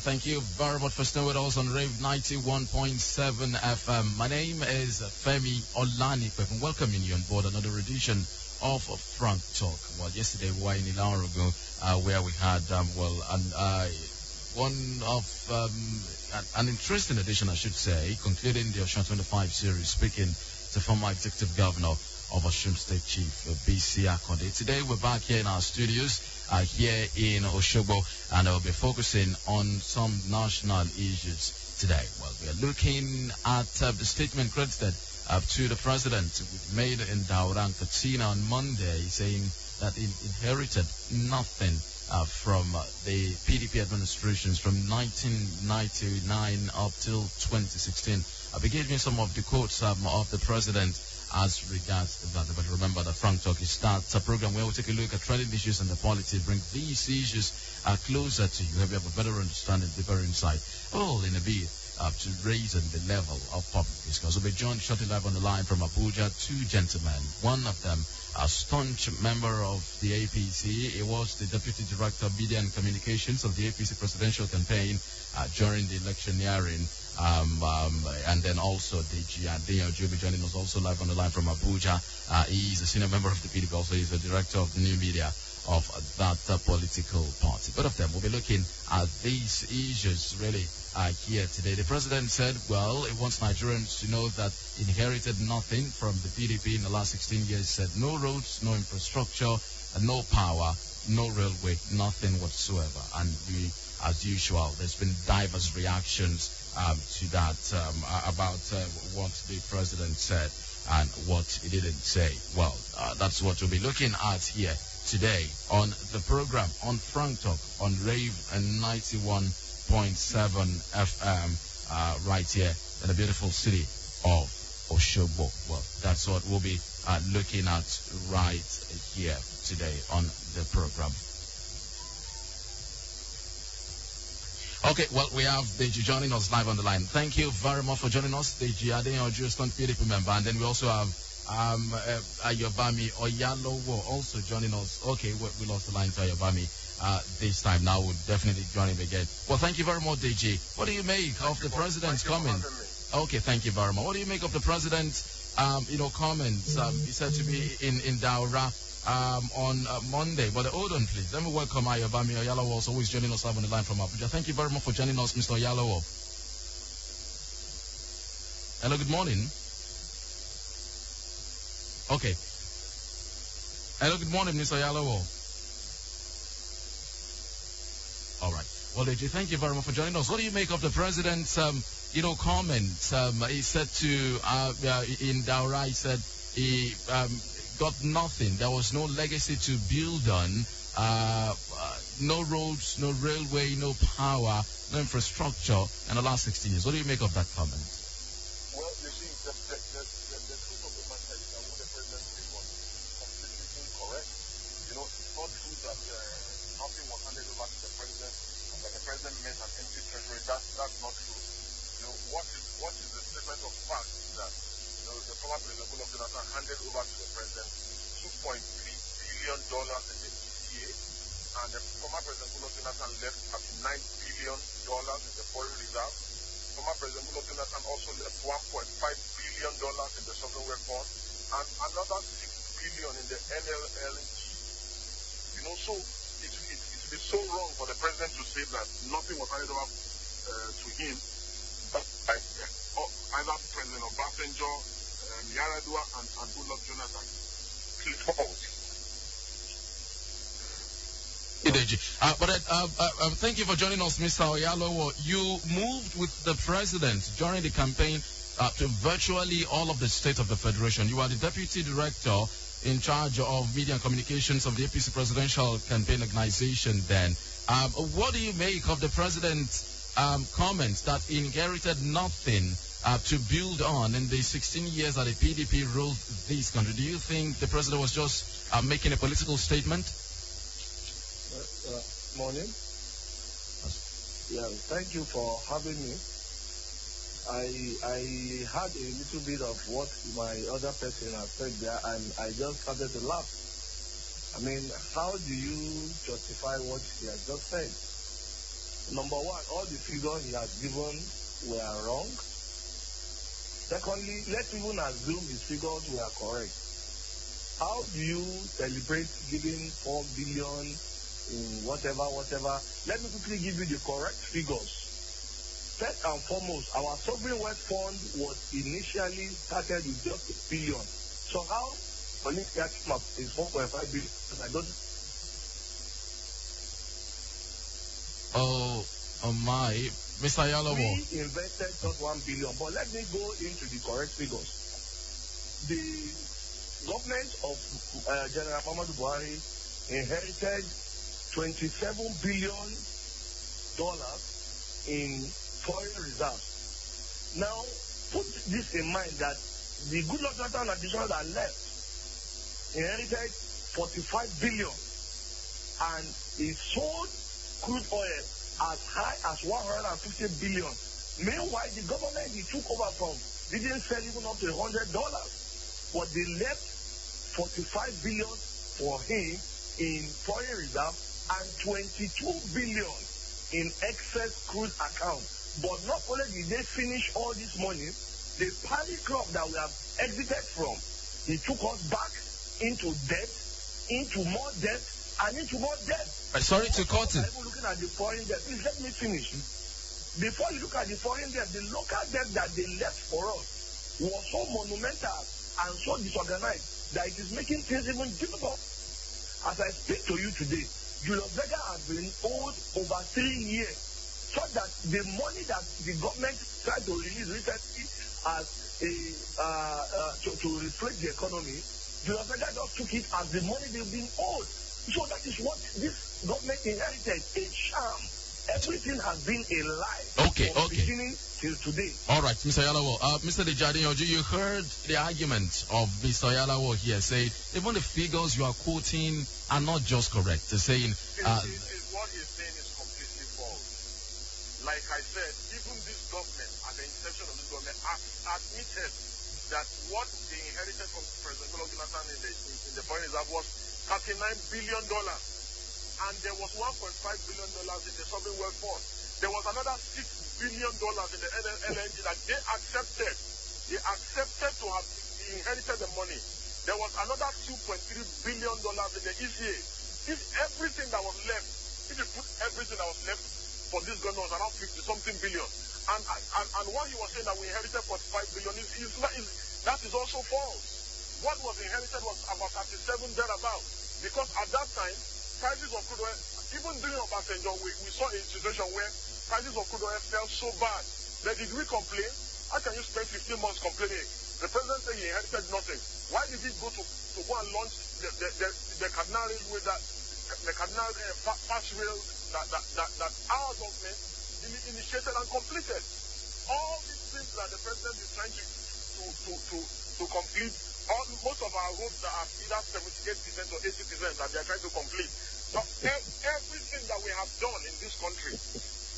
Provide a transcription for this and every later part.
Thank you very much for staying with us on Rave 91.7 FM. My name is Femi Olanipe, and welcoming you on board another edition of Franktalk. Well, yesterday we were in Ilarogo, where we had, an interesting edition, I should say, concluding the Osun 25 series, speaking to former executive governor of Osun State Chief BC Akonde. Today we're back here in our studios here in Osogbo, and I'll be focusing on some national issues today. Well, we are looking at the statement credited to the president made in Daura and Katsina on Monday, saying that he inherited nothing from the PDP administrations from 1999 up till 2016. I'll be giving some of the quotes of the president as regards that. But remember that Franktalk is a program where we take a look at trending issues and the polity, bring these issues closer to you, have a better understanding, deeper insight, all in a bid to raise the level of public discourse. We'll be joined shortly live on the line from Abuja, two gentlemen. One of them, a staunch member of the APC. He was the Deputy Director of Media and Communications of the APC presidential campaign during the electioneering. And then also Deji Adeyanju will be joining us also live on the line from Abuja. He is a senior member of the PDP, also he's the director of the new media of that political party. Both of them will be looking at these issues really here today. The president said, well, he wants Nigerians to know that he inherited nothing from the PDP in the last 16 years. He said no roads, no infrastructure, no power, no railway, nothing whatsoever. And we, as usual, there's been diverse reactions to that about what the president said and what he didn't say. Well, that's what we'll be looking at here today on the program on Franktalk on Rave and 91.7 FM right here in the beautiful city of Osogbo. Well, that's what we'll be looking at right here today on the program. Okay, well, we have Deji joining us live on the line. Thank you very much for joining us, Deji Adeyanju, stunt PDP member. And then we also have Ayobami Oyalowo also joining us. Okay, we lost the line to Ayobami this time. Now we'll definitely join him again. Well, thank you very much, Deji. What do you make of the president's comment? Okay, thank you very much. What do you make of the president's, comments? He said to be in Daura on Monday. But hold on, please. Let me welcome Ayobami Oyalowo, also who is joining us live on the line from Abuja. Thank you very much for joining us, Mr. Oyalowo. Hello, good morning. Okay. Hello, good morning, Mr. Oyalowo. All right. Well, Deji, thank you very much for joining us. What do you make of the president's, comment? He said to, in Daura, he said he got nothing. There was no legacy to build on. No roads, no railway, no power, no infrastructure in the last 16 years. What do you make of that comment? Well, you see, the truth of the matter is that what the president said was completely incorrect. It's not true that nothing was handed over to the president and that the president met an empty treasury. That's not true. What is the statement of fact is that the former President Muhammadu Buhari handed over to the president $2.3 billion in the ECA, and the former President Muhammadu Buhari left $9 billion in the foreign reserve. Former President Muhammadu Buhari also left $1.5 billion in the sovereign wealth fund and another $6 billion in the NLLG. So it would be so wrong for the president to say that nothing was handed over to him, but either President Obasanjo, Yaradua and Goodluck Jonathan. Thank you for joining us, Mr. Oyalowo. You moved with the president during the campaign to virtually all of the states of the federation. You are the deputy director in charge of media and communications of the APC presidential campaign organization then. What do you make of the president's comments that he inherited nothing to build on in the 16 years that the PDP ruled this country? Do you think the president was just making a political statement? Morning. Yeah, thank you for having me. I had a little bit of what my other person has said there, and I just started to laugh. I mean, how do you justify what he has just said? number one, all the figures he has given were wrong. Secondly, let's even assume his figures were correct. How do you celebrate giving 4 billion in whatever? Let me quickly give you the correct figures. First and foremost, our sovereign wealth fund was initially started with just 1 billion. So how Olympic map is 4.5 billion? I don't. Oh my, Mr. Oyalowo. We invested just 1 billion, but let me go into the correct figures. The government of General Muhammadu Buhari inherited $27 billion in foreign reserves. Now, put this in mind that the Goodluck Jonathan additional that left inherited 45 billion, and he sold crude oil as high as 150 billion. Meanwhile, the government he took over from didn't sell even up to $100, but they left 45 billion for him in foreign reserve and 22 billion in excess crude account. But not only did they finish all this money, the party club that we have exited from, he took us back into debt, into more debt, and into more debt. Sorry to cut it. Looking at the foreign debt, please let me finish. Before you look at the foreign debt, the local debt that they left for us was so monumental and so disorganized that it is making things even difficult. As I speak to you today, Julius Berger has been owed over 3 years, so that the money that the government tried to release recently as to reflect the economy, Julius Berger just took it as the money they've been owed. So that is what this government inherited, a sham. Everything has been a lie. Okay. Beginning till today. All right, Mr. Oyalowo. Mr. Deji Adeyanju, you heard the argument of Mr. Oyalowo here saying even the figures you are quoting are not just correct. They're saying what he's saying is completely false. Like I said, even this government, at the inception of this government, admitted that what they inherited from President Muhammadu Buhari in the foreign reserve was $39 billion. And there was $1.5 billion in the sovereign wealth fund. There was another $6 billion in the LNG that they accepted. They accepted to have inherited the money. There was another $2.3 billion in the ECA. If everything that was left, if you put everything that was left for this government was around 50-something billion. And what he was saying that we inherited 45 billion, that is also false. What was inherited was about 37 thereabouts. Because at that time, prices of crude oil, even during Obasanjo, we saw a situation where prices of crude oil fell so bad. Then did we complain? How can you spend 15 months complaining? The president said he inherited nothing. Why did he go to go and launch the Katsina Railway, the Katsina fast rail that our government initiated and completed? All these things that the president is trying to complete. Most of our roads that are either 78% or 80% that they are trying to complete. So everything that we have done in this country,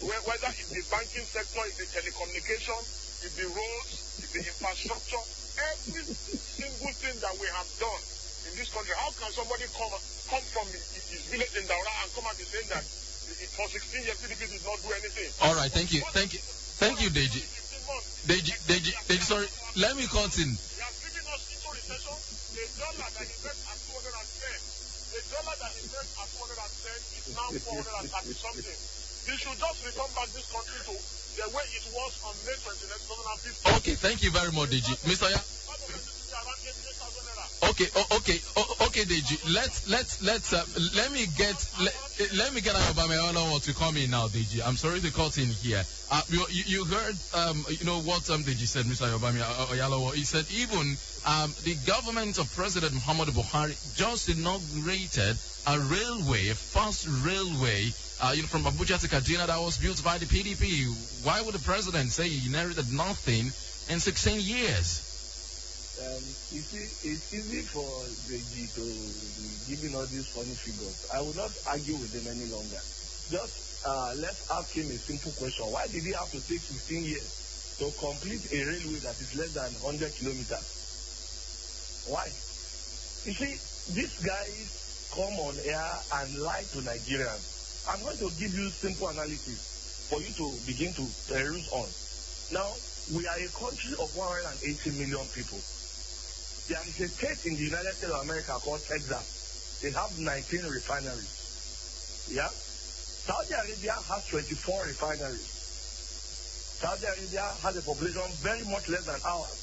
whether it's the banking sector, it's the telecommunication, it's the roads, it's the infrastructure, every single thing that we have done in this country, how can somebody come from his village in Daura and come and be saying that for 16 years PDP did not do anything? All right, thank you, Deji. Deji, sorry, let me continue. The dollar that he spent at 210, the dollar that he spent at 210 is now 430 something. He should just return back this country to the way it was on May 29, 2015. Okay, thank you very much, Deji. Mr. Okay, Deji. Let me get Ayobami Oyalowo to come in now, Deji. I'm sorry to cut in here. You heard what Deji said, Mr. Ayobami Oyalowo. He said even the government of President Muhammadu Buhari just inaugurated a fast railway, from Abuja to Katsina that was built by the PDP. Why would the president say he inherited nothing in 16 years? You see, it's easy for Deji to be giving all these funny figures. I will not argue with him any longer. Just let's ask him a simple question. Why did he have to take 15 years to complete a railway that is less than 100 kilometers? Why? You see, these guys come on air and lie to Nigerians. I'm going to give you simple analysis. for you to begin to peruse on. Now, we are a country of 180 million people. There is a state in the United States of America called Texas. They have 19 refineries. Yeah? Saudi Arabia has 24 refineries. Saudi Arabia has a population very much less than ours.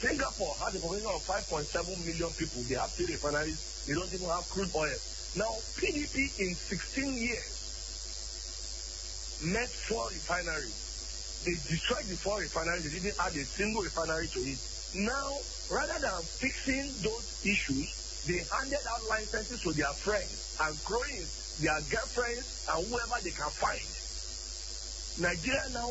Singapore has a population of 5.7 million people. They have 3 refineries. They don't even have crude oil. Now, PDP in 16 years met 4 refineries. They destroyed the 4 refineries. They didn't add a single refinery to it. Now, rather than fixing those issues, they handed out licenses to their friends and growing their girlfriends and whoever they can find. Nigeria now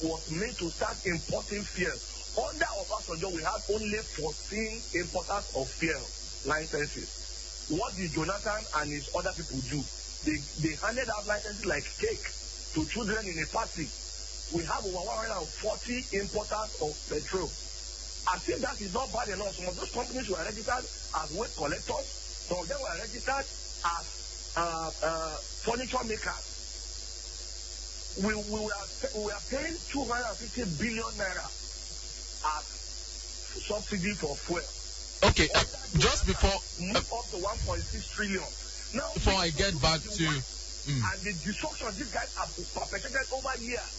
was made to start importing fuel. Under Obasanjo, we have only 14 importers of fuel licenses. What did Jonathan and his other people do? They handed out licenses like cake to children in a party. We have over 140 importers of petrol. I think that is not bad enough. Some of those companies were registered as waste collectors. Some of them were registered as furniture makers. We are paying 250 billion naira as subsidy for fuel. Okay, just before move up to 1.6 trillion. Now, before I get back to and the destruction these guys have perpetrated over years.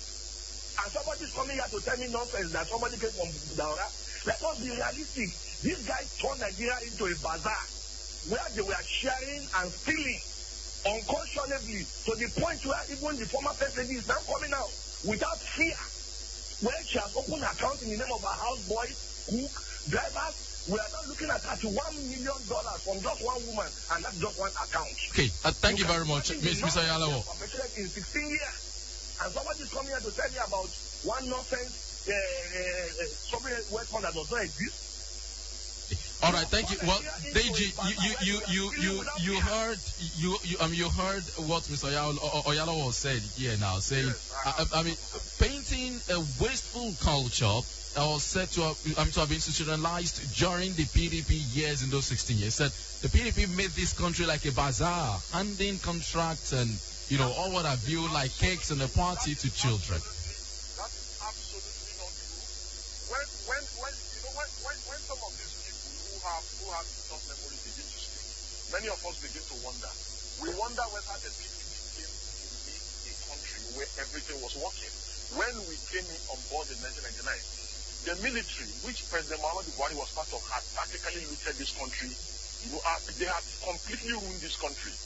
And somebody's coming here to tell me nonsense that somebody came from Daura. Let us be realistic. These guys turned Nigeria into a bazaar where they were sharing and stealing unconscionably to the point where even the former first lady is now coming out without fear. When she has opened an account in the name of her houseboy, cook, drivers, we are now looking at $31 million from just one woman, and that's just one account. Okay, thank you very much, Mr. Oyalowo. In 16 years. And somebody's coming here to tell me about one nonsense sovereign wealth fund that does not exist. All right, thank you. Well, Deji, you heard what Mr. Oyalowo said here now, saying, I mean, painting a wasteful culture that was said to have institutionalized during the PDP years in those 16 years. Said the PDP made this country like a bazaar, handing contracts and all what have you, like cakes and a party to children. That is absolutely not true. When some of these people who have enough memory begin to speak, many of us begin to wonder. We wonder whether the PDP came to lead a country where everything was working. When we came on board in 1999, the military, which President Muhammadu Buhari was part of, had practically looted this country. They had completely ruined this country.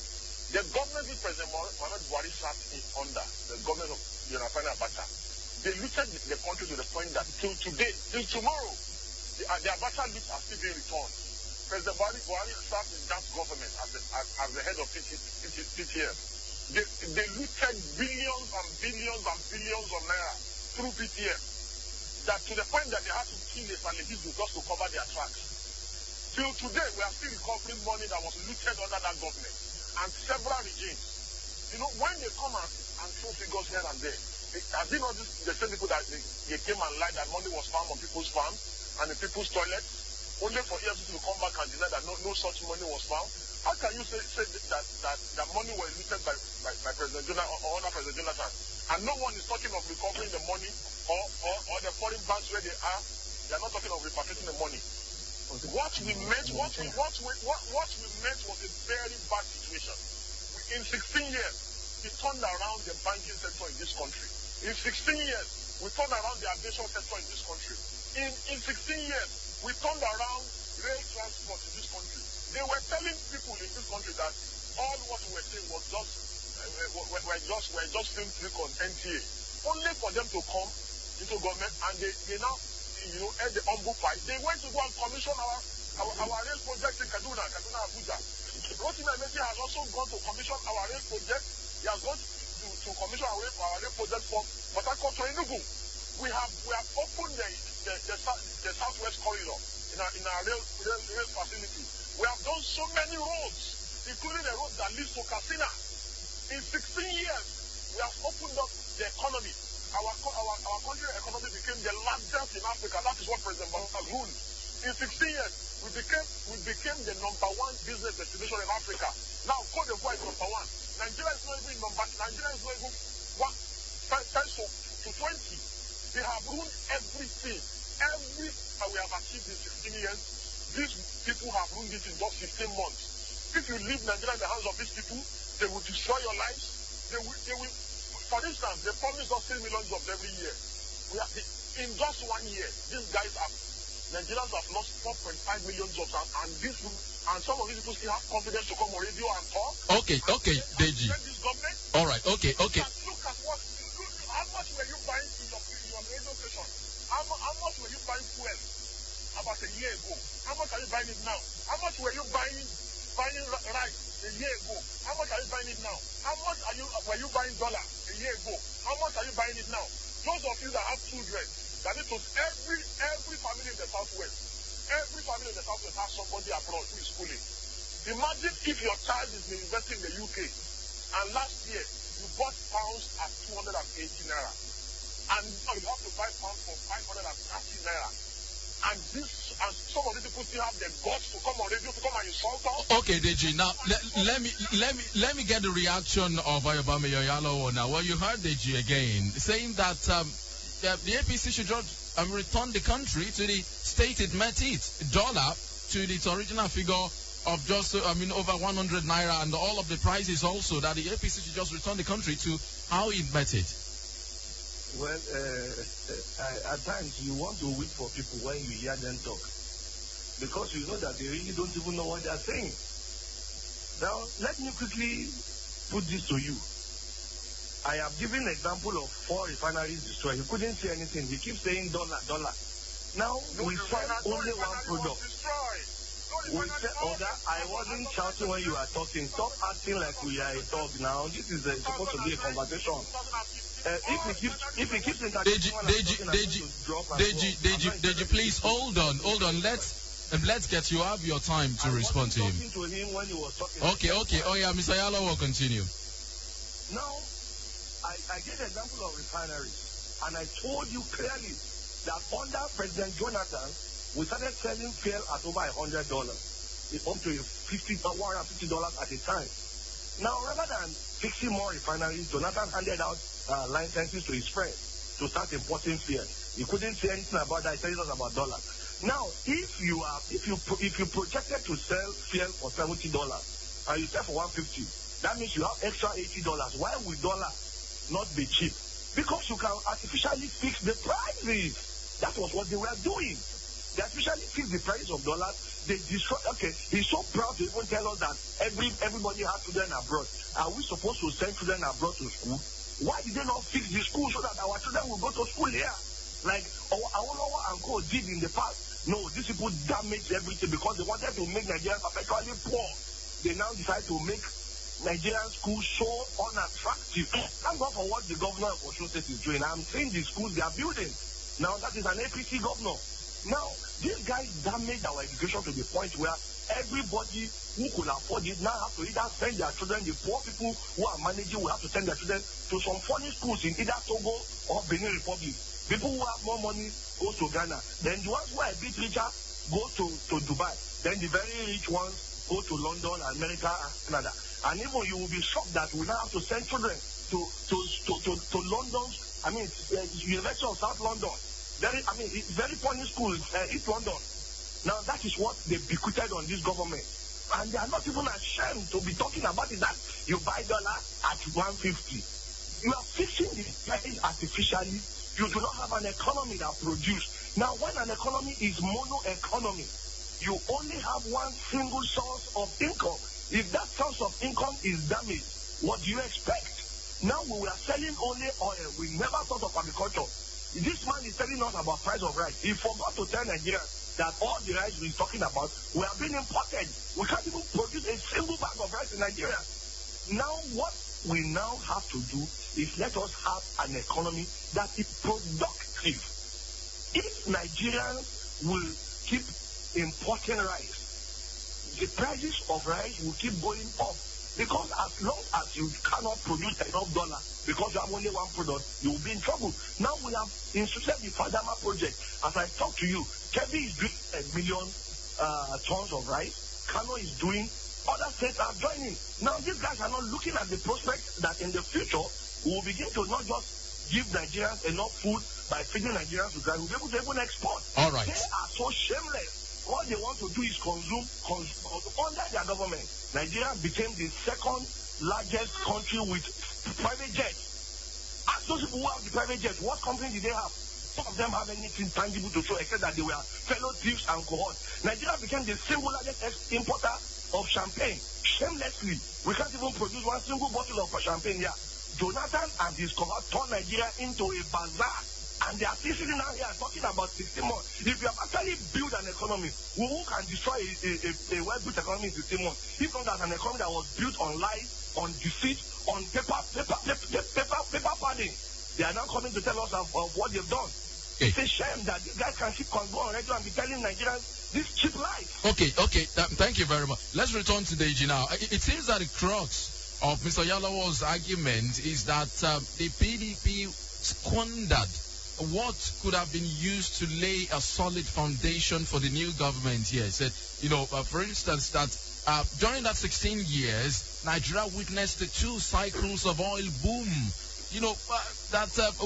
The government which President Muhammadu Buhari sat in under, the government of Jonathan Abacha, they looted the country to the point that till today, till tomorrow, the Abacha loots are still being returned. President Buhari sat in that government as the head of PTF. They looted billions and billions and billions of naira through PTF. That to the point that they had to kill a Salihizbu just to cover their tracks. Till today, we are still recovering money that was looted under that government. And several regimes. When they come and throw figures here and there, have you noticed the same people that they came and lied that money was found on people's farms and in people's toilets, only for EFCC to come back and deny that no such money was found? How can you say that money was looted by President Jonathan or under President Jonathan, and no one is talking of recovering the money or the foreign banks where they are? They are not talking of repatriating the money. What we meant was a very bad situation. In 16 years, we turned around the banking sector in this country. In 16 years, we turned around the aviation sector in this country. In 16 years, we turned around rail transport in this country. They were telling people in this country that all what we were saying was we're just film trick on NTA. Only for them to come into government and they now at the humble fight. They went to go and commission our rail project in Katsina Abuja. Rotimi Emeti has also gone to commission our rail project. He has gone to commission our rail project from Port Harcourt to Enugu. We have opened the southwest corridor in our rail facility. We have done so many roads, including a road that leads to Katsina. In 16 years, we have opened up the economy. Our country economy became the largest in Africa. That is what President Buhari ruled. In 16 years, we became the number 1 business destination in Africa. Now, Cote d'Ivoire is number 1. Nigeria is not even They will destroy your lives. They will. For instance, they promise us 3 million jobs every year. In just 1 year, Nigerians have lost 4.5 million jobs, and some of these people still have confidence to come on radio and talk. Okay, Deji. All right, okay. Look at how much were you buying in your radio station? How much were you buying fuel about a year ago? How much are you buying it now? How much were you buying rice a year ago? How much are you buying it now? How much were you buying dollar a year ago? How much are you buying it now? Those of you that have children, that it was every family in the Southwest. Every family in the Southwest has somebody abroad who is schooling. Imagine if your child is investing in the UK, and last year you bought pounds at 280 naira, and now you have to buy pounds for 530 naira. And some of these people still have the guts to come on radio to come and insult us. Okay, Deji. Now let me get the reaction of Ayobami Oyalowo. Now, well, you heard Deji again saying that the APC should just return the country to the state it met dollar to its original figure of just over 100 naira, and all of the prices also, that the APC should just return the country to how it met it. Well, at times you want to wait for people when you hear them talk, because you know that they really don't even know what they are saying. Now, let me quickly put this to you. I have given an example of 4 refineries destroyed. He couldn't say anything. He keeps saying dollar. Now, we sell only one product. I wasn't shouting when you were talking. Stop acting like we are a dog now. This is supposed to be a conversation. If he keeps Deji, please hold on. Let's get you have your time to respond to him. Okay. Oh yeah, Mr. Ayala will continue. Now, I gave an example of refineries, and I told you clearly that under President Jonathan, we started selling fuel at over $100, up to $150 at a time. Now, rather than fixing more refineries, Jonathan handed out licenses to his friends to start importing fuel. He couldn't say anything about that. He said it was about dollars. Now, if you projected to sell fuel for $70 and you sell for $150, that means you have extra $80. Why would dollar not be cheap? Because you can artificially fix the prices. That was what they were doing. They artificially fix the price of dollars. They destroy. Okay, he's so proud to even tell us that everybody has children abroad. Are we supposed to send children abroad to school? Why did they not fix the school so that our children will go to school here? Like Ayolowo and Co did in the past. No, these people damaged everything because they wanted to make Nigerians perpetually poor. They now decide to make Nigerian schools so unattractive. Thank God for what the governor of Osun State is doing. I'm saying the schools they are building. Now that is an APC governor. Now, these guys damaged our education to the point where everybody who could afford it now have to either send their children, the poor people who are managing will have to send their children to some foreign schools in either Togo or Benin Republic. People who have more money go to Ghana. Then the ones who are a bit richer go to Dubai. Then the very rich ones go to London, America, and Canada. And even you will be shocked that we now have to send children to London. I mean, University of South London. Very funny school, East London. Now that is what they bequeathed on this government, and they are not even ashamed to be talking about it. That you buy dollar at 150, you are fixing the price artificially. You do not have an economy that produces. Now, when an economy is mono economy, you only have one single source of income. If that source of income is damaged, what do you expect? Now we were selling only oil. We never thought of agriculture. This man is telling us about price of rice. He forgot to tell Nigerians that all the rice we're talking about were being imported. We can't even produce a single bag of rice in Nigeria. Now what we now have to do is let us have an economy that is productive. If Nigerians will keep importing rice, the prices of rice will keep going up. Because as long as you cannot produce enough dollar, because you have only one product, you will be in trouble. Now we have instituted the Fadama project. As I talk to you, Kebbi is doing 1 million tons of rice. Kano is doing. Other states are joining. Now these guys are not looking at the prospect that in the future we will begin to not just give Nigerians enough food by feeding Nigerians with rice. We'll be able to even export. All right. They are so shameless. All they want to do is consume. Under their government, Nigeria became the second largest country with private jets. Ask those people who have the private jets, what company did they have? Some of them have anything tangible to show except that they were fellow thieves and cohorts. Nigeria became the single largest importer of champagne. Shamelessly, we can't even produce one single bottle of champagne here. Jonathan and his cohort turned Nigeria into a bazaar. And they are still sitting out here talking about 16 months. If you have actually built an economy, who can destroy a well-built economy in 16 months? If not as an economy that was built on lies, on deceit, on paper padding. They are now coming to tell us of what they've done. Okay. It's a shame that these guys can keep on going on radio and be telling Nigerians this cheap lies. Okay. Thank you very much. Let's return to Deji now. It seems that the crux of Mr. Oyalowo's argument is that the PDP squandered what could have been used to lay a solid foundation for the new government here. He said, for instance, that during that 16 years, Nigeria witnessed the 2 cycles of oil boom.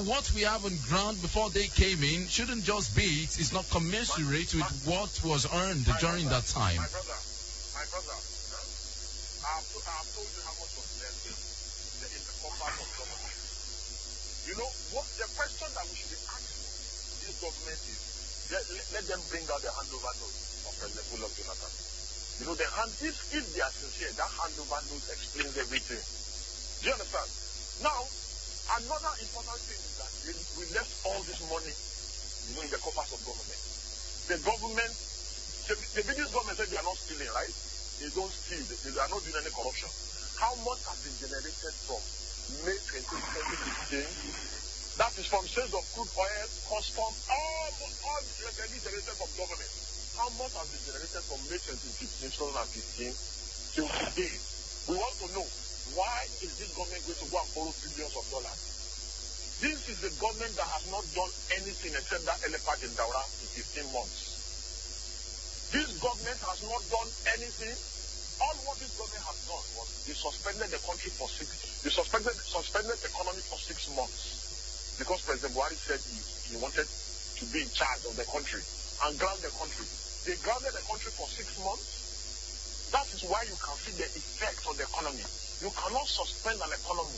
What we have on ground before they came in shouldn't just be, it's not commensurate with what was earned during that time. My brother, I have told you how much was left in the coffers of government. What the question that we should be asking this government is, let them bring out the handover note of President Goodluck Jonathan. If they are sincere, that handover note explains everything. Do you understand? Now, another important thing is that we left all this money, in the coffers of government. The government, the biggest government said they are not stealing, right? They don't steal. They are not doing any corruption. How much has been generated from May 2016? That is from sales of crude oil, custom, all revenue generated from government. How much has been generated from May 2015 till today? We want to know, why is this government going to go and borrow billions of dollars? This is the government that has not done anything except that elephant in Daura in 15 months. This government has not done anything. All what this government has done was they suspended the country for they suspended the economy for 6 months because President Buhari said he wanted to be in charge of the country and ground the country. They grounded the country for 6 months. That is why you can see the effect on the economy. You cannot suspend an economy.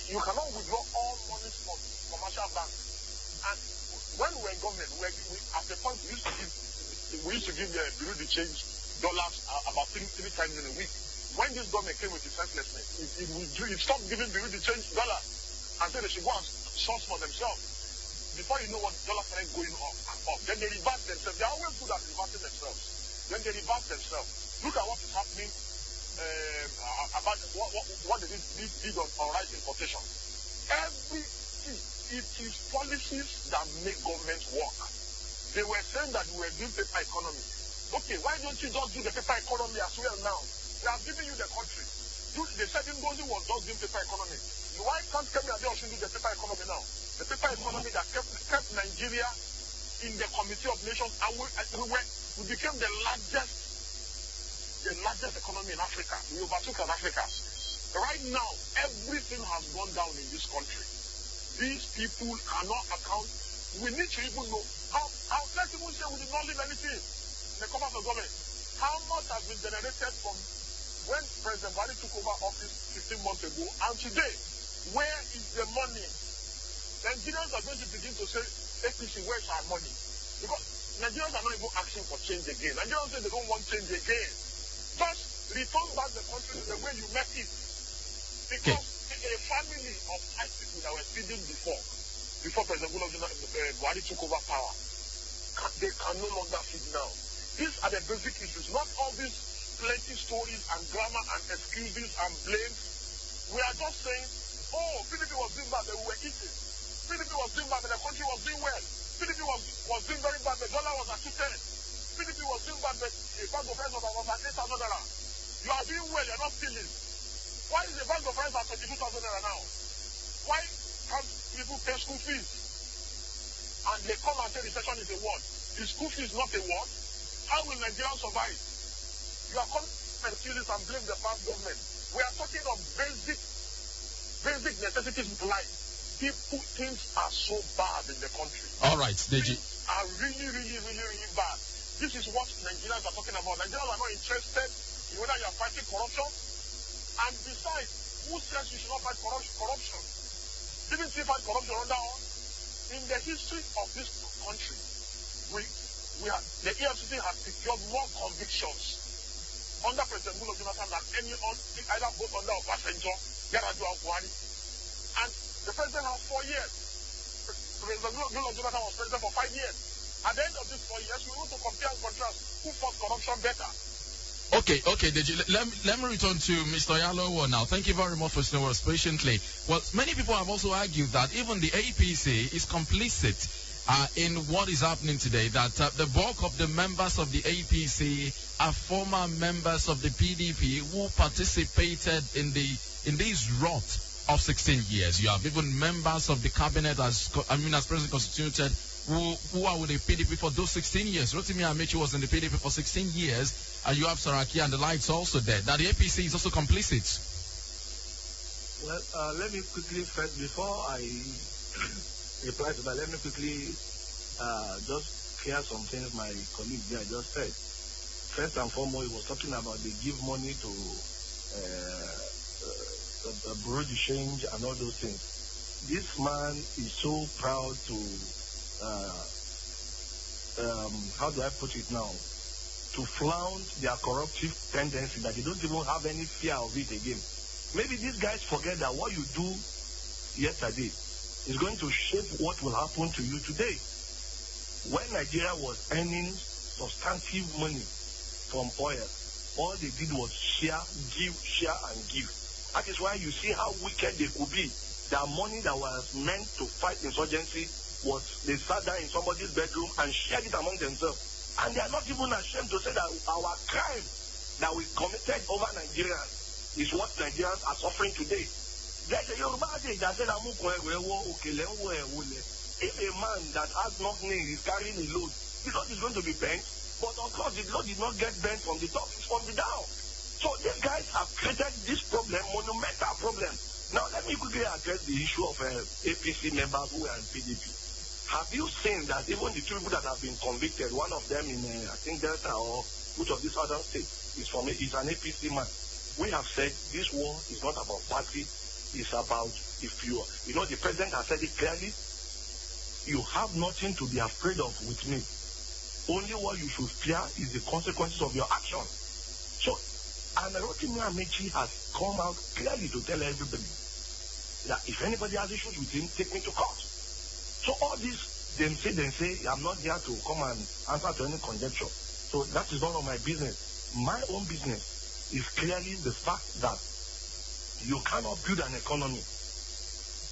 You cannot withdraw all money from commercial banks. And when we were in government, at the point we used to give the Bureau de change dollars about three times in a week. When this government came with its senselessness, it stopped giving Bureau de change dollars and said they should go and source for themselves. Before you know what, dollars started going up and up. Then they reverse themselves. They are always good at reversing themselves. Then they reverse themselves. Look at what is happening about what they did on rice importation. It is policies that make government work. They were saying that we were doing paper economy. Okay, why don't you just do the paper economy as well now? They have given you the country. They said Ngozi was just doing paper economy. Why can't Kenya do the paper economy now? The paper economy that kept Nigeria in the Committee of Nations, and we became the largest economy in Africa. We overtook Africa. Right now, everything has gone down in this country. These people cannot account. We need to even know how let's even say we did not leave anything in the command of government. How much has been generated from when President Buhari took over office 15 months ago and today? Where is the money? Nigerians are going to begin to say, APC, where's our money? Because Nigerians are not even asking for change again. Nigerians say they don't want change again. Just return back the country to the way you met it. Because a family of 5 people that were feeding before President Buhari took over power, they can no longer feed now. These are the basic issues, not all these plenty stories and grammar and excuses and blames. We are just saying, oh, PDP was doing bad, but we were eating. PDP was doing bad, but the country was doing well. PDP was doing very bad, the dollar was at 210. PDP was doing bad, but a bag of rice was at $8,000. You are doing well, you're not stealing. Why is the bag of rice at $22,000 now? Why can't people pay school fees? And they come and say recession is a word. Is school fees not a word? How will Nigerians survive? You are coming and steal this and blame the past government. We are talking of basic necessities in life. Things are so bad in the country. All right, Deji. Things are really, really, really, really bad. This is what Nigerians are talking about. Nigerians are not interested in whether you are fighting corruption. And besides, who says you should not fight corruption? Didn't we fight corruption under us? In the history of this country, the EFCC has secured more convictions under President Muhammadu Buhari than any either both under Obasanjo, Yar'Adua, or Buhari. And the president has 4 years. President Muhammadu Buhari was president for 5 years. At the end of these 4 years, we want to compare and contrast who fought corruption better. Okay, Deji, let me return to Mr. Oyalowo now. Thank you very much for staying with us patiently. Well, many people have also argued that even the APC is complicit in what is happening today, that the bulk of the members of the APC are former members of the PDP who participated in this rot of 16 years. You have even members of the cabinet as president constituted who are with the PDP for those 16 years. Rotimi Amechi was in the PDP for 16 years, and you have Saraki and the lights also there. Now the APC is also complicit. Well, let me quickly first, before I reply to that, let me quickly just clear some things my colleague there just said. First and foremost, he was talking about they give money to bureau de change and all those things. This man is so proud to how do I put it now? To flaunt their corruptive tendency that they don't even have any fear of it again. Maybe these guys forget that what you do yesterday is going to shape what will happen to you today. When Nigeria was earning substantive money from oil, all they did was share, and give. That is why you see how wicked they could be. Their money that was meant to fight insurgency they sat down in somebody's bedroom and shared it among themselves. And they are not even ashamed to say that our crime that we committed over Nigerians is what Nigerians are suffering today. There's a Yoruba adage that said, if a man that has nothing is carrying a load, the load is going to be bent, but of course the load did not get bent from the top, it's from the down. So these guys have created this problem, monumental problem. Now let me quickly address the issue of APC members who are in PDP. Have you seen that even the two people that have been convicted, one of them in, I think, Delta or which of these other states, is an APC man. We have said this war is not about party, it's about the president has said it clearly, you have nothing to be afraid of with me. Only what you should fear is the consequences of your action. So, and Rotimi Amechi has come out clearly to tell everybody that if anybody has issues with him, take me to court. So all this, they say, I'm not here to come and answer to any conjecture. So that is none of my business. My own business is clearly the fact that you cannot build an economy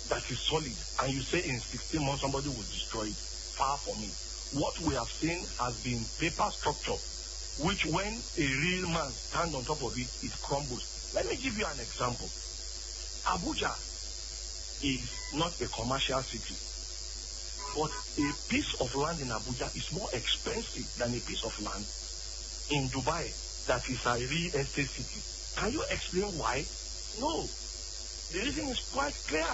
that is solid and you say in 16 months somebody will destroy it. Far from it. What we have seen has been paper structure, which when a real man stands on top of it, it crumbles. Let me give you an example. Abuja is not a commercial city. But a piece of land in Abuja is more expensive than a piece of land in Dubai that is a real estate city. Can you explain why? No. The reason is quite clear.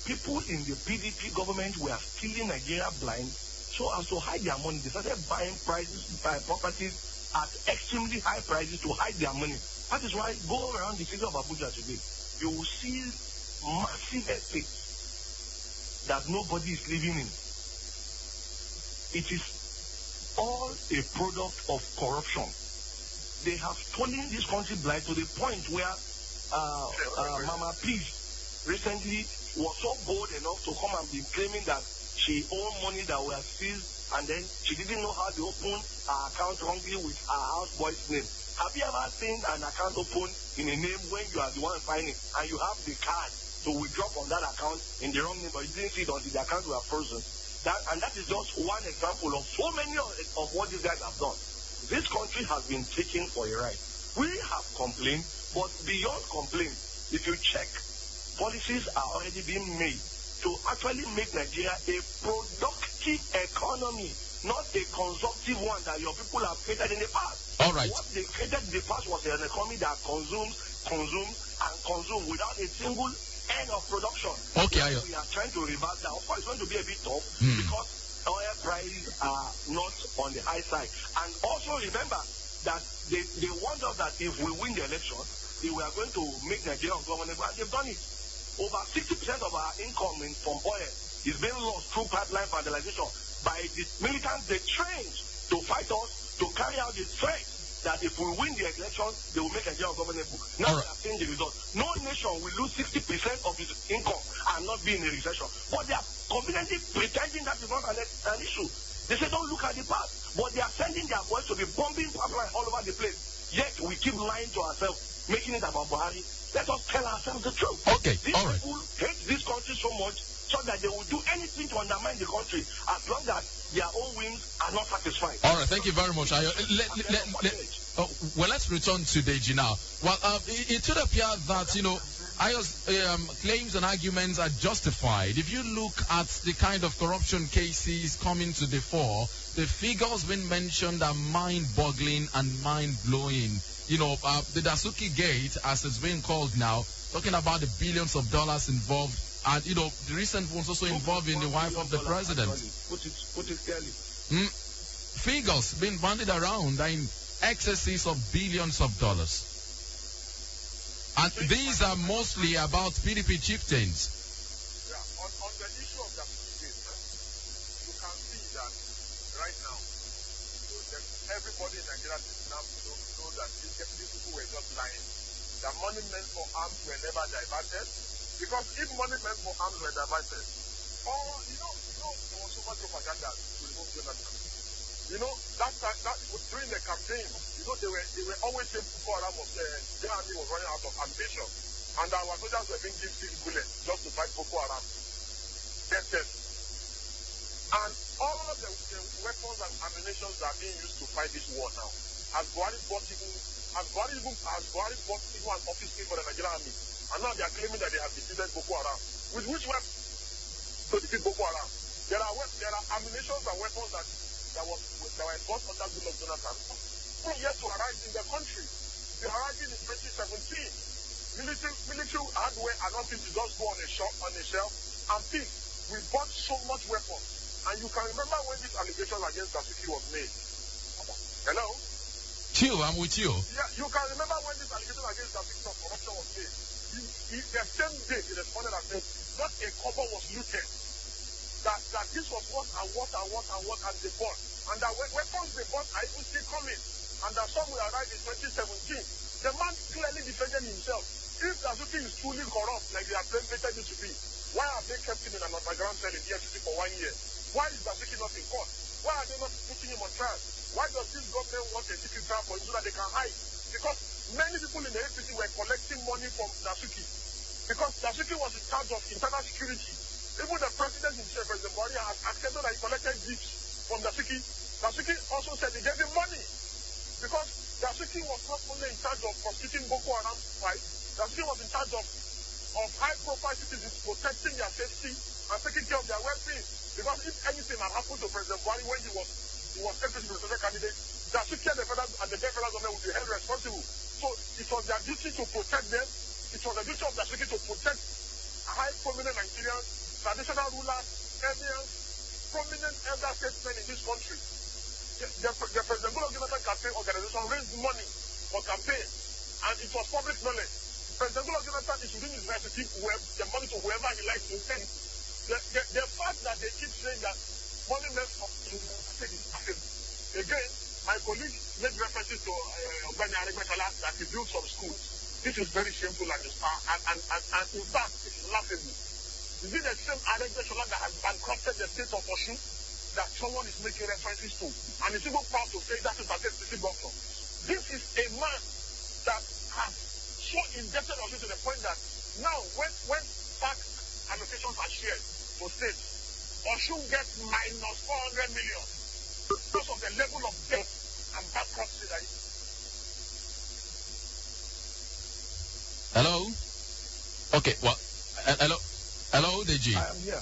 People in the PDP government were stealing Nigeria blind so as to hide their money. They started buying properties at extremely high prices to hide their money. That is why go around the city of Abuja today, you will see massive estates that nobody is living in. It is all a product of corruption. They have stolen this country blind to the point where Mama Peace recently was so bold enough to come and be claiming that she owned money that were seized and then she didn't know how to open her account wrongly with her houseboy's name. Have you ever seen an account open in a name when you are the one signing and you have the card to withdraw from that account in the wrong name, but you didn't see it until the account were frozen? And that is just one example of so many of what these guys have done. This country has been taken for a ride. We have complained, but beyond complaint, if you check, policies are already being made to actually make Nigeria a productive economy, not a consumptive one that your people have created in the past. All right. What they created in the past was an economy that consumes without a single end of production. Okay, we are trying to reverse that. Of course, it's going to be a bit tough because oil prices are not on the high side. And also remember that they warned us that if we win the election, they were going to make Nigeria ungovernable, and they've done it. Over 60% of our income from oil is being lost through pipeline vandalization by the militants they trained to fight us, to carry out the threat that if we win the election, they will make Nigeria ungovernable. Now we are seeing the result. No nation will lose 60% of its income and not be in a recession. But they are confidently pretending that is not an issue. They say don't look at the past, but they are sending their boys to be bombing pipeline all over the place. Yet we keep lying to ourselves, making it about Buhari. Let us tell ourselves the truth. Okay, These all right. people hate this country so much so that they will do anything to undermine the country as long as their own whims are not satisfied. All right, thank you very much. Well, let's return to Deji now. Well, it should appear that, Ayo's claims and arguments are justified. If you look at the kind of corruption cases coming to the fore, the figures being mentioned are mind-boggling and mind-blowing. The Dasuki Gate, as it's being called now, talking about the billions of dollars involved, and, the recent ones also involving the wife of the president. Put it clearly. Figures being bandied around are in excesses of billions of dollars. And these are mostly about PDP chieftains. Yeah, on the issue of the case, you can see that right now, everybody in Nigeria now know that these people were just lying. The money meant for arms were never diverted. Because if money meant for arms were diverted, there was so much propaganda to remove Jonathan. During the campaign, they were always saying Boko Haram was the army was running out of ammunition. And our soldiers were being given bullets just to fight Boko Haram. That's it. And all of the weapons and ammunition that are being used to fight this war now, has Buhari bought even an office for the Nigerian army. And now they are claiming that they have defeated Boko Haram. With which weapon to defeat Boko Haram? There are ammunitions and weapons that were bought under Goodluck Jonathan, who are yet to arrive in the country. They arrived in 2017. Military hardware and nothing to just go on a shelf and pick. We bought so much weapons. And you can remember when this allegation against Dasuki was made. Hello? Chill, I'm with you. Yeah, you can remember when this allegation against Dasuki of corruption was made. The same day he responded and said, not a cover was looted. That this was what and they bought. And that weapons they bought are even still coming. And that some will arrive in 2017. The man clearly defended himself. If Dasuki is truly corrupt, like they have painted it to be, why have they kept him in an underground cell in the FCC for 1 year? Why is Dasuki not in court? Why are they not putting him on trial? Why does this government want a secret trial for him so that they can hide? Because many people in the FCC were collecting money from Dasuki. Because Dasuki was in charge of internal security. Even the president himself, President Buhari, has accepted that he collected gifts from Dasuki. Dasuki also said he gave him money. Because Dasuki was not only in charge of prosecuting Boko Haram fight, Dasuki was in charge of high-profile citizens protecting their safety and taking care of their well-being. Because if anything had happened to President Buhari when he was FCC presidential candidate, Dasuki and the federal government would be held responsible. So it was their duty to protect them. It was the duty of Dasuki to protect high prominent Nigerians, traditional rulers, emirs, prominent elder statesmen in this country. The President Muhammadu campaign organization raised money for campaign, and it was public knowledge. President Muhammadu is within his right to give the money to whoever he likes to send. The fact that they keep saying that money meant for again, my colleague made references to Ogbani Aregbesola that he built some schools. This is very shameful and in fact, it's laughable. Is it the same Aregbesola that has bankrupted the state of Osun that someone is making references to? And is even proud to say that is a specific doctor. This is a man that has so indebted Osun to the point that now when tax allocations are shared for states, Osun gets minus 400 million because of the level of debt and bankruptcy that is. Hello? Okay, well, hello, Deji. I am here.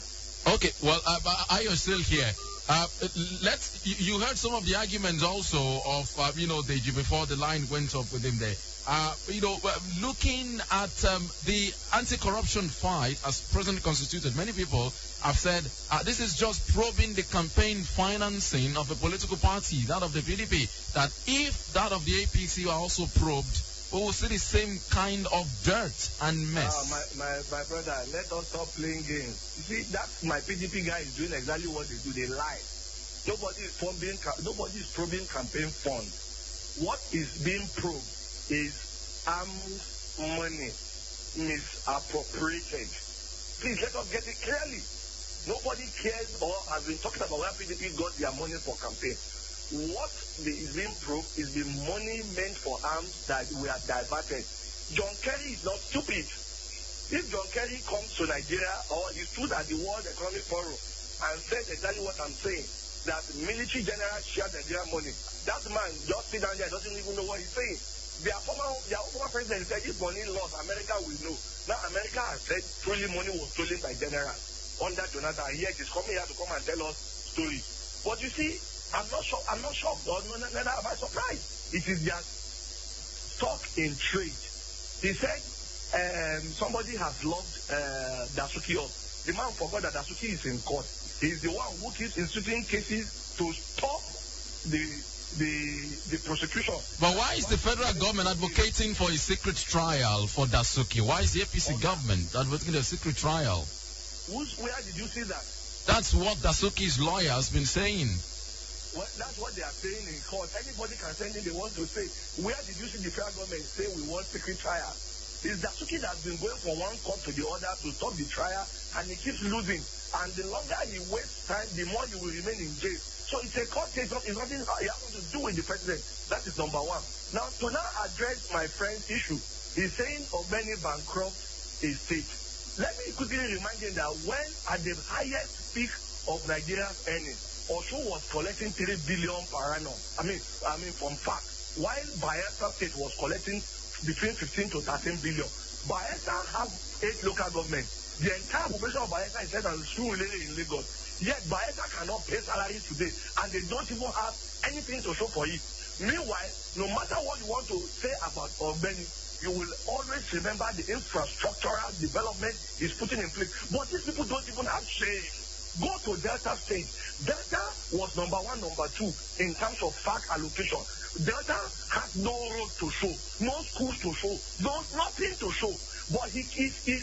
Okay, well, are you still here? You heard some of the arguments also of, Deji, before the line went up with him there. Looking at the anti-corruption fight as presently constituted, many people have said this is just probing the campaign financing of a political party, that of the PDP, that if that of the APC are also probed, we will see the same kind of dirt and mess. My brother, let us stop playing games. You see, that's my PDP guy is doing exactly what they do. They lie. Nobody is probing campaign funds. What is being probed is arms money misappropriated. Please let us get it clearly. Nobody cares or has been talking about where PDP got their money for campaign. What is being proved is the money meant for arms that we are diverted. John Kerry is not stupid. If John Kerry comes to Nigeria or he stood at the World Economic Forum and said exactly what I'm saying, that military generals share Nigerian money, that man just sit down there doesn't even know what he's saying. Their former president said if money lost, America will know. Now America has said truly money was stolen by generals under Jonathan. Yet he's coming here to come and tell us stories. But you see, I'm not shocked, or neither am I surprised. It is their stock in trade. He said somebody has locked Dasuki up. The man forgot that Dasuki is in court. He's the one who keeps instituting cases to stop the prosecution. But why is the federal government advocating for a secret trial for Dasuki? Why is the APC government advocating a secret trial? Where did you see that? That's what Dasuki's lawyer has been saying. Well, that's what they are saying in court. Anybody can say anything they want to say. Where did you see the federal government say we want secret trial? It's Dasuki that's been going from one court to the other to stop the trial, and he keeps losing. And the longer he wastes time, the more he will remain in jail. So it's a court case. It's nothing he has to do with the president. That is number one. Now, to now address my friend's issue, he's saying Obeni bankrupt a state. Let me quickly remind you that when at the highest peak of Nigeria's earnings, Osho was collecting 3 billion per annum. I mean from FAC. While Bayelsa State was collecting between 15 to 13 billion. Bayelsa has 8 local governments. The entire population of Bayelsa is less than 2 million in Lagos. Yet Bayelsa cannot pay salaries today, and they don't even have anything to show for it. Meanwhile, no matter what you want to say about Obeni, you will always remember the infrastructural development he's putting in place. But these people don't even have shame. Go to Delta State. Delta was number 1, number 2 in terms of FAC allocation. Delta has no road to show, no schools to show, nothing to show. But he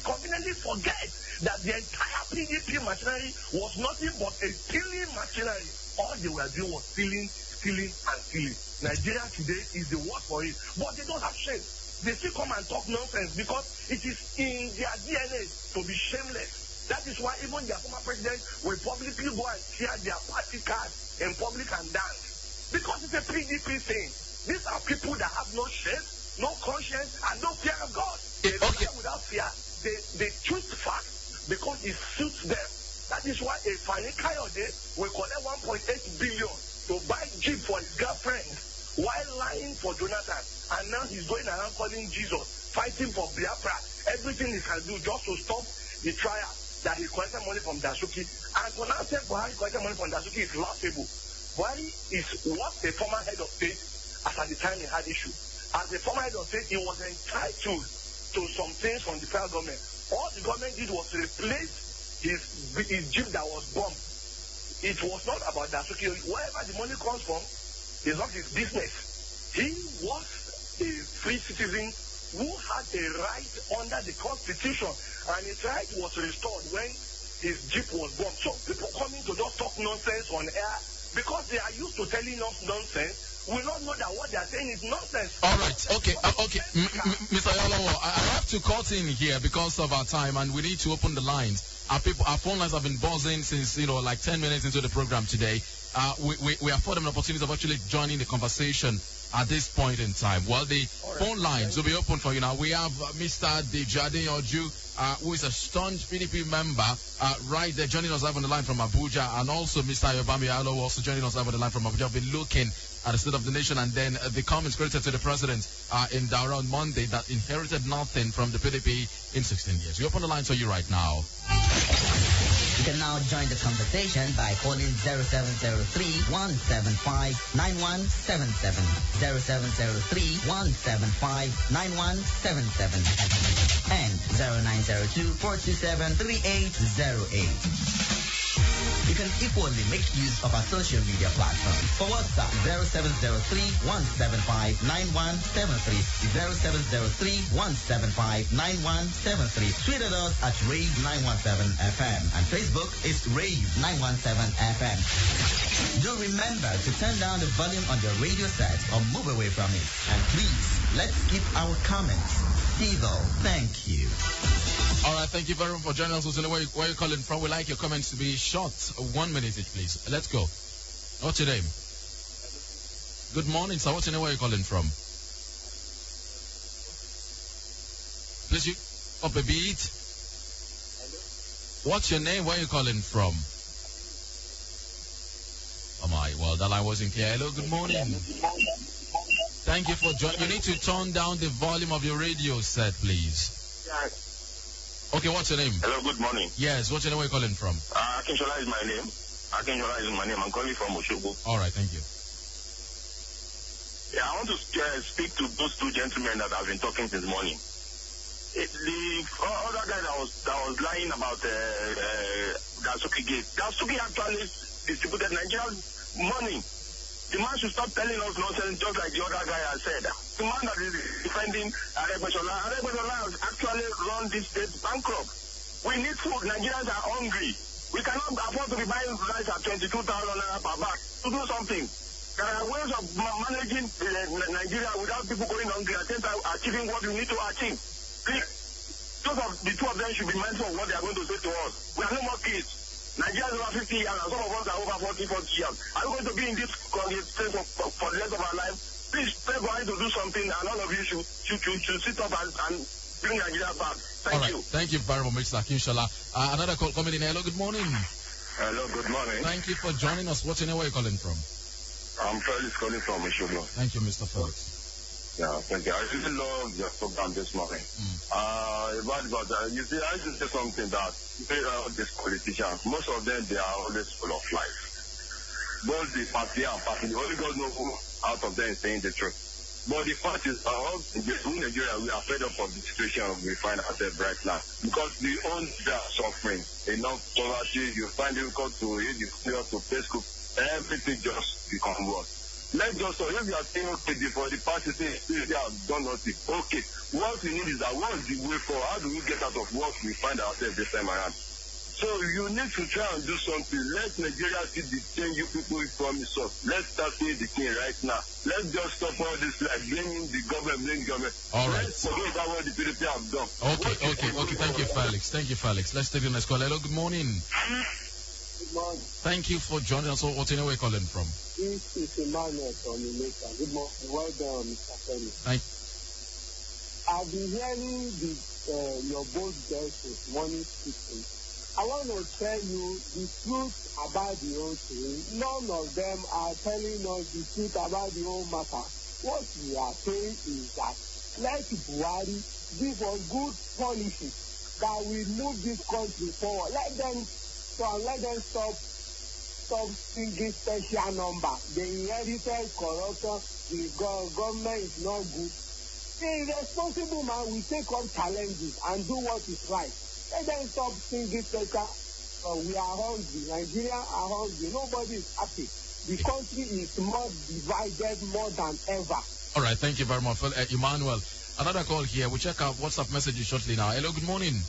conveniently forgets that the entire PDP machinery was nothing but a stealing machinery. All they were doing was stealing, and stealing. Nigeria today is the worst for it. But they don't have shame. They still come and talk nonsense because it is in their DNA to be shameless. That is why even their former president will publicly go and tear their party cards in public and dance. Because it's a PDP thing. These are people that have no shame, no conscience, and no fear of God. They lie without fear. They choose facts because it suits them. That is why a Fani Kayode will collect 1.8 billion to buy Jeep for his girlfriend while lying for Jonathan. And now he's going around calling Jesus, fighting for Biafra. Everything he can do just to stop the trial. That he collected money from Dasuki, and to now say Buhari collected money from Dasuki is laughable. Buhari was a former head of state at the time he had issue. As a former head of state, he was entitled to some things from the federal government. All the government did was replace his jeep that was bombed. It was not about Dasuki. Wherever the money comes from is not his business. He was a free citizen who had a right under the Constitution, and his right was restored when his jeep was bombed. So people coming to just talk nonsense on air because they are used to telling us nonsense will not know that what they are saying is nonsense. All right, okay. Mr. Oyalowo, I have to cut in here because of our time, and we need to open the lines. Our phone lines have been buzzing since like 10 minutes into the program today. We afford them an opportunity of actually joining the conversation at this point in time. Well, the phone lines will be open for you now. We have Mr. Deji Adeyanju, who is a staunch PDP member, right there joining us live on the line from Abuja, and also Mr. Ayobami Oyalowo also joining us live on the line from Abuja. We'll be looking at the state of the nation, and then the comments credited to the president in Daura on Monday that inherited nothing from the PDP in 16 years. We open the lines for you right now. You can now join the conversation by calling 0703-175-9177. 0703-175-9177. And 0902-427-3808. You can equally make use of our social media platforms. For WhatsApp, 0703-175-9173, 0703-175-9173. Tweet at us at Rave917FM, and Facebook is Rave917FM. Do remember to turn down the volume on your radio set or move away from it. And please, let's keep our comments civil. Thank you. All right, thank you very much for joining us. Where are you calling from? We like your comments to be short. 1 minute each, please. Let's go. What's your name? Good morning, sir. What's your name? Where are you calling from? Please, you up a beat. What's your name? Where are you calling from? Oh my, well, that line wasn't clear. Hello, good morning. Thank you for joining. You need to turn down the volume of your radio set, please. Okay, what's your name? Hello, good morning. Yes, what's your name? Where are you calling from? Akinshola is my name. I'm calling from Oshogo. All right, thank you. Yeah, I want to speak to those two gentlemen that have been talking since morning. The other guy that was lying about Dasuki Gate. Dasuki actually distributed Nigerian money. The man should stop telling us nonsense, just like the other guy has said. The man that is defending Adebayola has actually run this state bankrupt. We need food. Nigerians are hungry. We cannot afford to be buying rice at 22,000 naira per bag. To do something. There are ways of managing Nigeria without people going hungry and achieving what we need to achieve. Please, the two of them should be mindful of what they are going to say to us. We are no more kids. Nigeria is over 50 years and some of us are over 40 years. Are we going to be in this state for the rest of our life? Please, pray for us to do something, and all of you should sit up and bring Nigeria back. Thank you. Thank you very much, Mr. Akinshola. Another call coming in. Hello, good morning. Hello, good morning. Thank you for joining us. What's your name? Where are you calling from? I'm Felix calling from Oshogo. Thank you, Mr. Felix. Yeah, thank you. I really love your program this morning. You see, I just say something that these politicians, most of them, they are always full of lies. Both the party and party, the only God knows who out of them is saying the truth. But the fact is, in Nigeria, we are fed up of the situation we find ourselves right now. Because the own they are suffering, enough poverty, you find it difficult to eat, to pay school, everything just becomes worse. Let's just say, if you are saying, okay, before the party say they have done nothing, okay, what we need is that what is the way forward? How do we get out of what we find ourselves this time around? So you need to try and do something. Let Nigeria see the thing you people promise us. Let's start seeing the thing right now. Let's just stop all this, like blaming the government. All right. Let's forget about what the PDP have done. Okay. Thank you, Felix. Let's take the next call. Hello, good morning. Good morning. Thank you for joining us. What's your name? Where are you calling from? This is Emmanuel from Jamaica. Good morning. Well done, Mr. Felix. I've been hearing your both girls this morning speaking. I want to tell you the truth about the whole thing. None of them are telling us the truth about the whole matter. What we are saying is that let Buhari give us good policy that will move this country forward. Let them stop singing special number. The inherited corruption, the government is not good. The responsible man will take on challenges and do what is right. Let them stop singing special. We are hungry. Nigeria are hungry. Nobody is happy. The country is more divided more than ever. All right, thank you very much, Emmanuel. Another call here. We'll check out WhatsApp messages shortly now. Hello, good morning.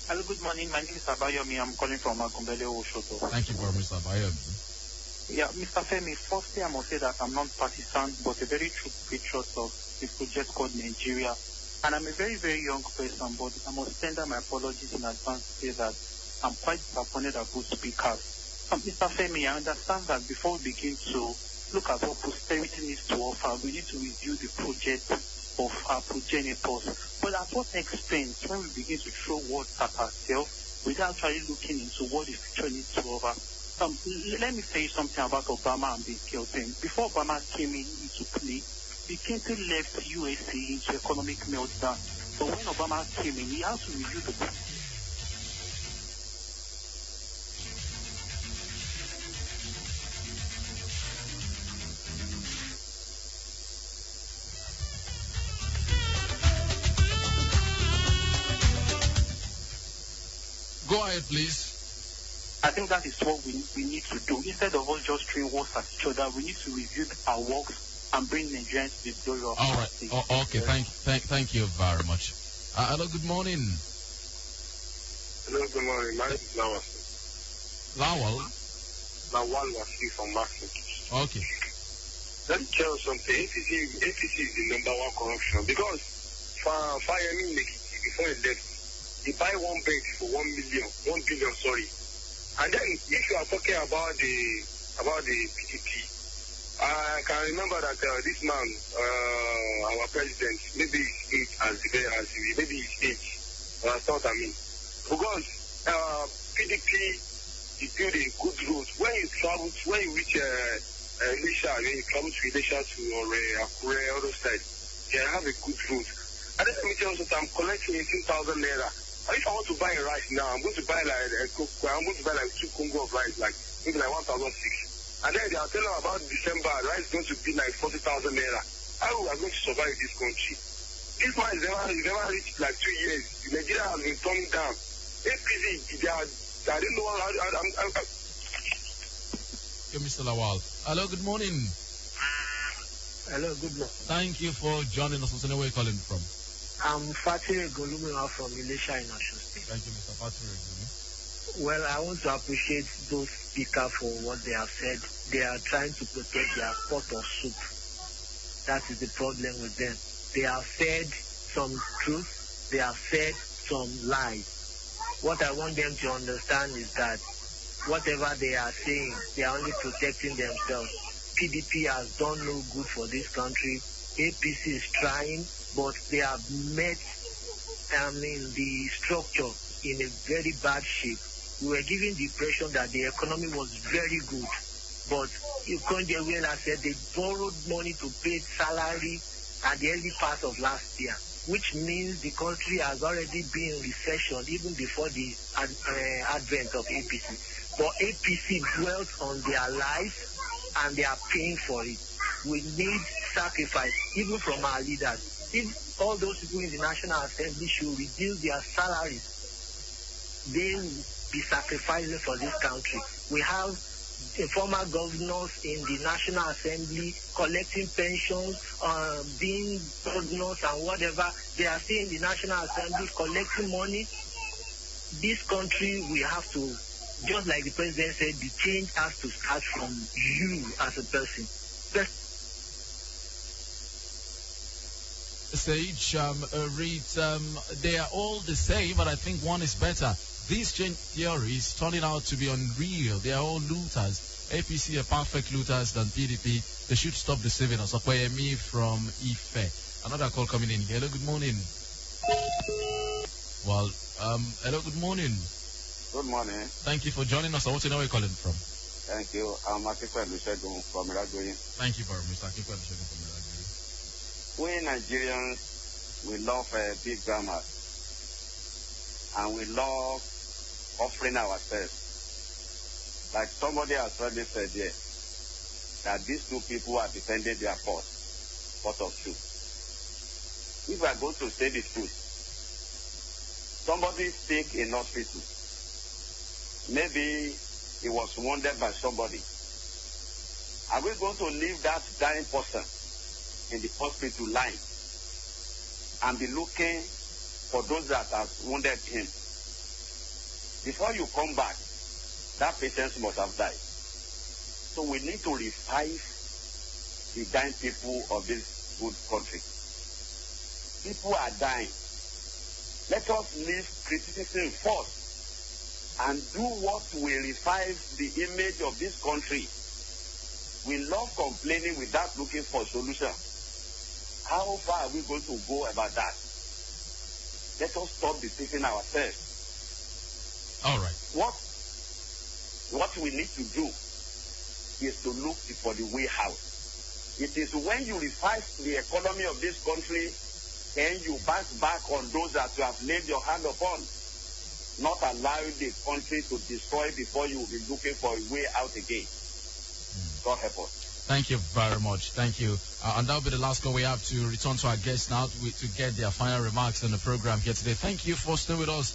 Hello, good morning. My name is Abayomi. I'm calling from Akumbele Oshoto. Thank you very much, Mr. Abayomi. Yeah, Mr. Femi, firstly, I must say that I'm not partisan, but a very true patriot of a project called Nigeria. And I'm a very, very young person, but I must tender my apologies in advance to say that I'm quite disappointed at both speakers. Mr. Femi, I understand that before we begin to look at what posterity needs to offer, we need to review the project of our progenitors. But at what expense, when we begin to throw words at ourselves, without actually looking into what the future needs to offer? Let me say something about Obama and Bill Clinton. Before Obama came into play, Bill Clinton left USA into economic meltdown. But when Obama came in, he had to review the Go ahead, please. I think that is what we need to do. Instead of us just throwing words at each other, we need to review our works and bring Nigerians to the glory of All our right. state. Okay. Thank you very much. Hello. Good morning. Hello, good morning. My name is Lawal. Lawal Wasi from Maxim. Okay. Let me tell you something. APC is the number one corruption because Fayemi before he left, he buy one bank for 1 billion, and then if you are talking about the PDP, I can remember that this man, our president, maybe his age, because PDP is building good roads. When you reach Elisha, when you travel to Elisha to Akure, all those sides, they have a good road. And then let me tell you something, I'm collecting 18,000 naira. And if I want to buy rice now, I'm going to buy like 2 Congo of rice, like maybe like 1,006. And then they are telling about December, rice is going to be like 40,000 naira. How we are going to survive this country? This man is never reached like 2 years. Nigeria has been turning down. APC, I don't know how. Okay, Mr. Lawal. Hello, good morning. Hello, good morning. Thank you for joining us. Where are you calling from? I'm Fatih Golumina from Elisha in Osun State. Thank you, Mr. Fatih. Well, I want to appreciate those speakers for what they have said. They are trying to protect their pot of soup. That is the problem with them. They have said some truth. They have said some lies. What I want them to understand is that whatever they are saying, they are only protecting themselves. PDP has done no good for this country. APC is trying, but they have met, the structure in a very bad shape. We were given the impression that the economy was very good, but you can't get well. I said they borrowed money to pay salary at the early part of last year, which means the country has already been in recession even before the advent of APC. But APC dwelt on their lives and they are paying for it. We need sacrifice, even from our leaders. If all those people in the National Assembly should reduce their salaries, they will be sacrificing for this country. We have former governors in the National Assembly collecting pensions, being governors and whatever. They are still in the National Assembly collecting money. This country, we have to, just like the president said, the change has to start from you as a person. Sage, they are all the same, but I think one is better. This change theory is turning out to be unreal. They are all looters. APC are perfect looters than PDP. They should stop deceiving us. Apoyemi from Ife. Another call coming in. Hello, good morning. Well, hello, good morning. Good morning. Thank you for joining us. I want to know where you're calling from. Thank you. I'm Akiko Olusegun from Iragori. Thank you very much, Akiko Olusegun from Iragori. We Nigerians, we love big grammar. And we love offering ourselves. Like somebody has already said here, that these two people are defending their pot of truth. If we are going to say the truth, somebody sick in hospital, maybe he was wounded by somebody. Are we going to leave that dying person in the hospital line and be looking for those that have wounded him? Before you come back, that patient must have died. So we need to revive the dying people of this good country. People are dying. Let us leave criticism first and do what will revive the image of this country. We love complaining without looking for solution. How far are we going to go about that? Let us stop deceiving ourselves. All right. What we need to do is to look for the way out. It is when you revive the economy of this country, then you bounce back on those that you have laid your hand upon, not allowing the country to destroy before you will be looking for a way out again. God help us. Thank you very much. Thank you. And that'll be the last call. We have to return to our guests now to get their final remarks on the program here today. Thank you for staying with us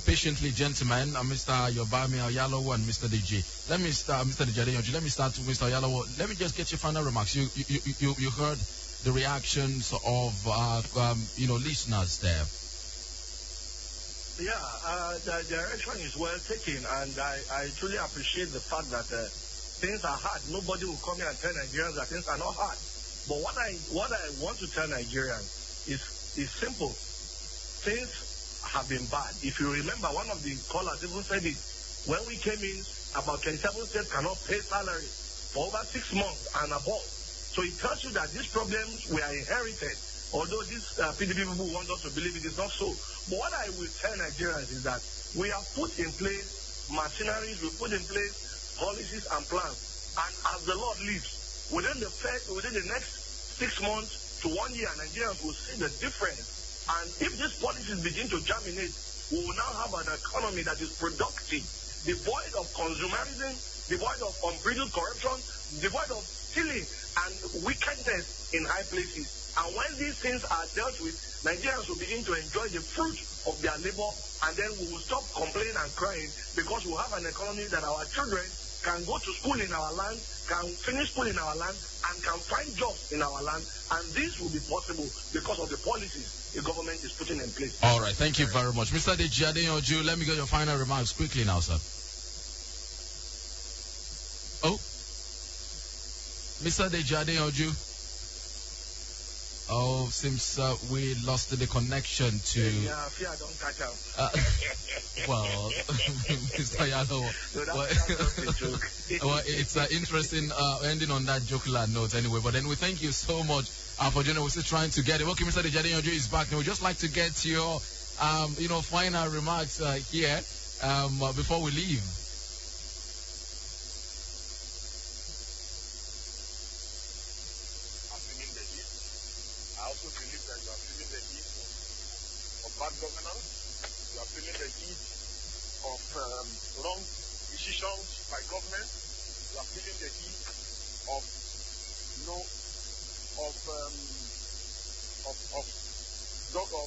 patiently, gentlemen, Mr. Ayobami Oyalowo and Mr. Deji. Let me start, Mr. Deji Adeyanju. Let me start with Mr. Oyalowo. Let me just get your final remarks. You heard the reactions of listeners there. Yeah, the direction is well taken, and I truly appreciate the fact that things are hard. Nobody will come here and tell Nigerians that things are not hard. But what I want to tell Nigerians is simple. Things have been bad. If you remember, one of the callers even said it. When we came in, about 27 states cannot pay salary for over 6 months and above. So it tells you that these problems were inherited, although these PDP people want us to believe it is not so. But what I will tell Nigerians is that we have put in place machineries, we put in place policies and plans. And as the Lord lives, within the next 6 months to 1 year, Nigerians will see the difference. And if these policies begin to germinate, we will now have an economy that is productive, devoid of consumerism, devoid of unbridled corruption, devoid of stealing and wickedness in high places. And when these things are dealt with, Nigerians will begin to enjoy the fruit of their labor, and then we will stop complaining and crying, because we'll have an economy that our children can go to school in our land, can finish school in our land, and can find jobs in our land. And this will be possible because of the policies the government is putting in place. All right, thank you very much. Mr. Deji Adeyanju, let me get your final remarks quickly now, sir. Oh, Mr. Deji Adeyanju. Oh, seems we lost the connection to... Yeah, I fear I don't catch up. Well, Mr. Yalo, well, it's interesting ending on that jocular note anyway. But then we thank you so much for joining. We're still trying to get it. Okay, Mr. Deji Adeyanju is back. And we'd just like to get your, final remarks here before we leave. Bad governance, you are feeling the heat of wrong decisions by government, you are feeling the heat of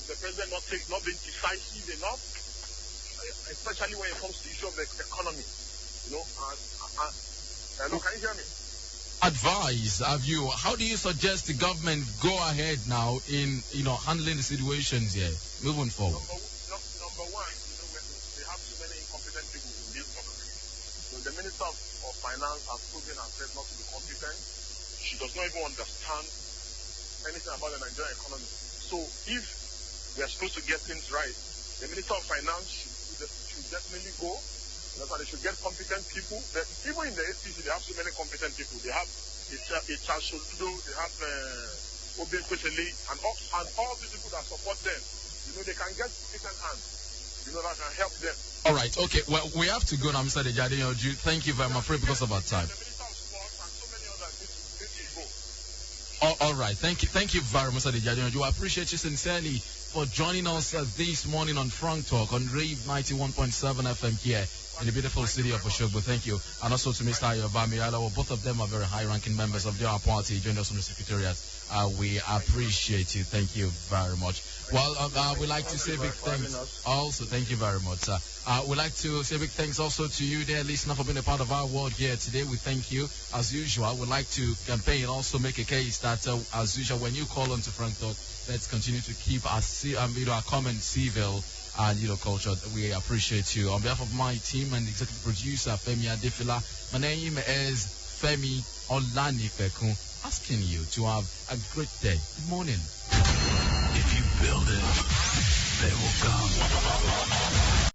the president not being decisive enough, especially when it comes to the issue of the economy. Hello, can you hear me? Advice of you. How do you suggest the government go ahead now in handling the situations here, moving forward? Number one, we have too many incompetent people in this government. So the Minister of Finance has proven herself not to be competent. She does not even understand anything about the Nigerian economy. So if we are supposed to get things right, the Minister of Finance should definitely go. They should get competent people. Even in the APC, they have so many competent people. They have Charles Soludo, they have Obi Kwesele, and all the people that support them. They can get competent hands. That can help them. All right. Okay. Well, we have to go now, Mr. Deji Adeyanju. Thank you very much, because of our time. The Minister of Sports and so many others need to go. All right. Thank you very much, Mr. Deji Adeyanju. I appreciate you sincerely for joining us this morning on Franktalk on Rave 91.7 FM here in the beautiful city of Osogbo. Thank you. And also to Mr. Ayobami Oyalowo. Both of them are very high-ranking members of our party. Joined us from the Secretariat. We appreciate you. Thank you very much. Well, we'd like to say big thanks. Also, thank you very much. We'd like to say big thanks also to you there, listener, for being a part of our world here today. We thank you. As usual, we'd like to campaign, also make a case that, as usual, when you call on to Franktalk, let's continue to keep our comment civil and culture. We appreciate you. On behalf of my team and executive producer Femi Adefila, my name is Femi Olanifekun, asking you to have a great day. Good morning. If you build it, they will come.